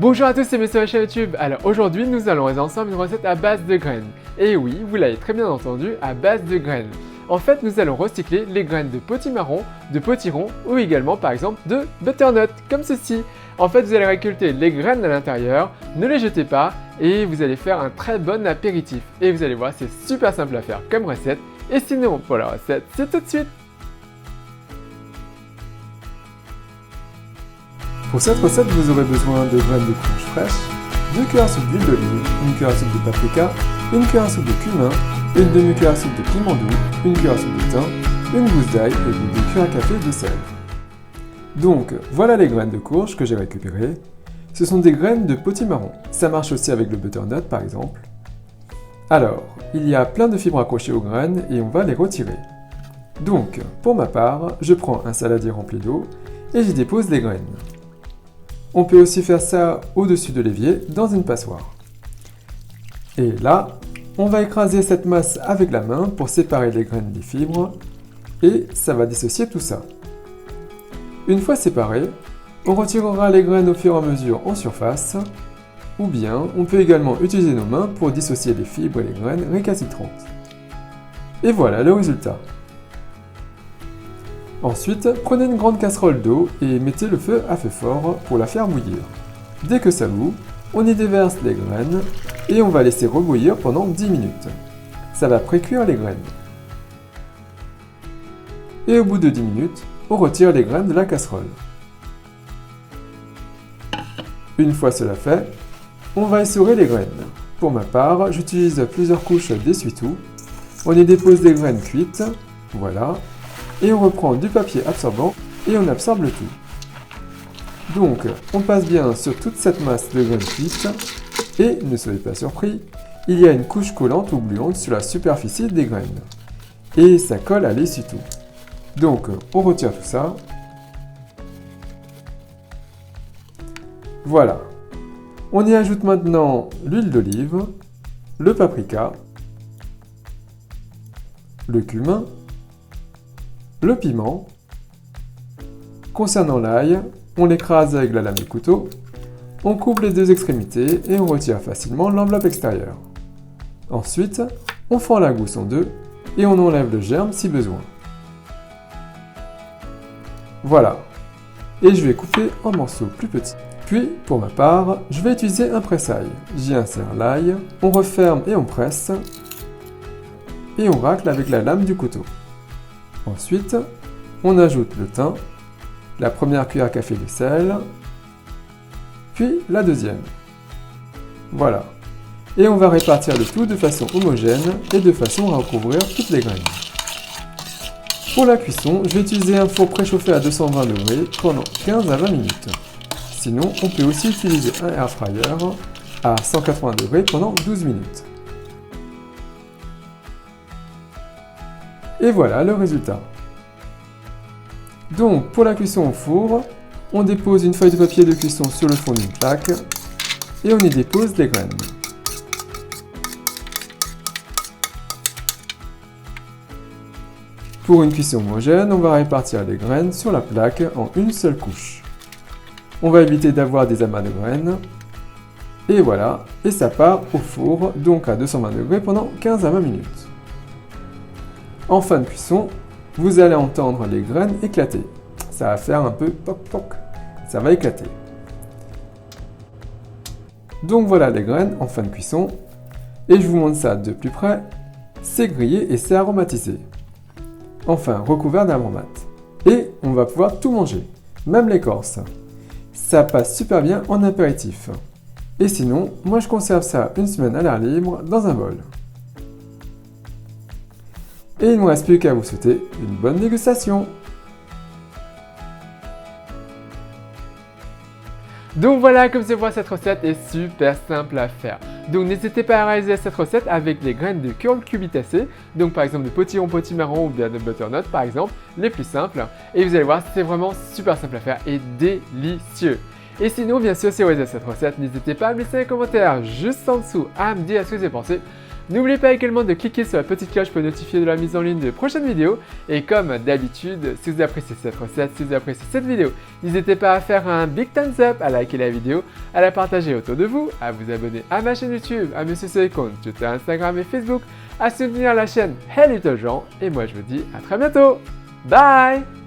Bonjour à tous, c'est Monsieur sur YouTube. Alors aujourd'hui, nous allons réaliser ensemble une recette à base de graines. Et oui, vous l'avez très bien entendu, à base de graines. En fait, nous allons recycler les graines de potimarron, de potiron ou également par exemple de butternut, comme ceci. En fait, vous allez récolter les graines à l'intérieur, ne les jetez pas et vous allez faire un très bon apéritif. Et vous allez voir, c'est super simple à faire comme recette. Et sinon, pour la recette, c'est tout de suite. Pour cette recette, vous aurez besoin de graines de courge fraîches, 2 cuillères à soupe d'huile d'olive, 1 cuillère à soupe de paprika, 1 cuillère à soupe de cumin, une demi-cuillère à soupe de piment doux, 1 cuillère à soupe de thym, une gousse d'ail et 2 cuillères à café de sel. Donc, voilà les graines de courge que j'ai récupérées. Ce sont des graines de potimarron. Ça marche aussi avec le butternut par exemple. Alors, il y a plein de fibres accrochées aux graines et on va les retirer. Donc, pour ma part, je prends un saladier rempli d'eau et j'y dépose les graines. On peut aussi faire ça au-dessus de l'évier dans une passoire. Et là, on va écraser cette masse avec la main pour séparer les graines des fibres et ça va dissocier tout ça. Une fois séparées, on retirera les graines au fur et à mesure en surface ou bien on peut également utiliser nos mains pour dissocier les fibres et les graines récalcitrantes. Et voilà le résultat. Ensuite, prenez une grande casserole d'eau et mettez le feu à feu fort pour la faire bouillir. Dès que ça bout, on y déverse les graines et on va laisser rebouillir pendant 10 minutes. Ça va précuire les graines. Et au bout de 10 minutes, on retire les graines de la casserole. Une fois cela fait, on va essorer les graines. Pour ma part, j'utilise plusieurs couches d'essuie-tout. On y dépose des graines cuites, voilà. Et on reprend du papier absorbant et on absorbe le tout. Donc, on passe bien sur toute cette masse de graines cuites et, ne soyez pas surpris, il y a une couche collante ou gluante sur la superficie des graines. Et ça colle à l'essuie-tout. Donc, on retire tout ça. Voilà. On y ajoute maintenant l'huile d'olive, le paprika, le cumin, le piment. Concernant l'ail, on l'écrase avec la lame du couteau, on coupe les deux extrémités et on retire facilement l'enveloppe extérieure. Ensuite, on fend la gousse en deux et on enlève le germe si besoin. Voilà. Et je vais couper en morceaux plus petits. Puis, pour ma part, je vais utiliser un presse-ail. J'y insère l'ail, on referme et on presse, et on racle avec la lame du couteau. Ensuite, on ajoute le thym, la première cuillère à café de sel, puis la deuxième. Voilà. Et on va répartir le tout de façon homogène et de façon à recouvrir toutes les graines. Pour la cuisson, je vais utiliser un four préchauffé à 220 degrés pendant 15 à 20 minutes. Sinon, on peut aussi utiliser un air fryer à 180 degrés pendant 12 minutes. Et voilà le résultat. Donc, pour la cuisson au four, on dépose une feuille de papier de cuisson sur le fond d'une plaque et on y dépose les graines. Pour une cuisson homogène, on va répartir les graines sur la plaque en une seule couche. On va éviter d'avoir des amas de graines. Et voilà, et ça part au four, donc à 220 degrés pendant 15 à 20 minutes. En fin de cuisson, vous allez entendre les graines éclater. Ça va faire un peu poc poc. Ça va éclater. Donc voilà les graines en fin de cuisson. Et je vous montre ça de plus près. C'est grillé et c'est aromatisé. Enfin, recouvert d'aromates. Et on va pouvoir tout manger, même l'écorce. Ça passe super bien en apéritif. Et sinon, moi je conserve ça une semaine à l'air libre dans un bol. Et il ne me reste plus qu'à vous souhaiter une bonne dégustation. Donc voilà, comme c'est voir, cette recette est super simple à faire. Donc n'hésitez pas à réaliser cette recette avec les graines de cucurbitacées, donc par exemple de potiron, potimarron ou bien de butternut par exemple, les plus simples. Et vous allez voir, c'est vraiment super simple à faire et délicieux. Et sinon, bien sûr, si vous avez cette recette, n'hésitez pas à me laisser un commentaire juste en dessous à me dire ce que vous avez pensé. N'oubliez pas également de cliquer sur la petite cloche pour être notifié de la mise en ligne de prochaines vidéos. Et comme d'habitude, si vous appréciez cette recette, si vous appréciez cette vidéo, n'hésitez pas à faire un big thumbs up, à liker la vidéo, à la partager autour de vous, à vous abonner à ma chaîne YouTube, à me suivre sur les comptes Twitter, Instagram et Facebook, à soutenir la chaîne Hey Little Jean. Et moi je vous dis à très bientôt. Bye!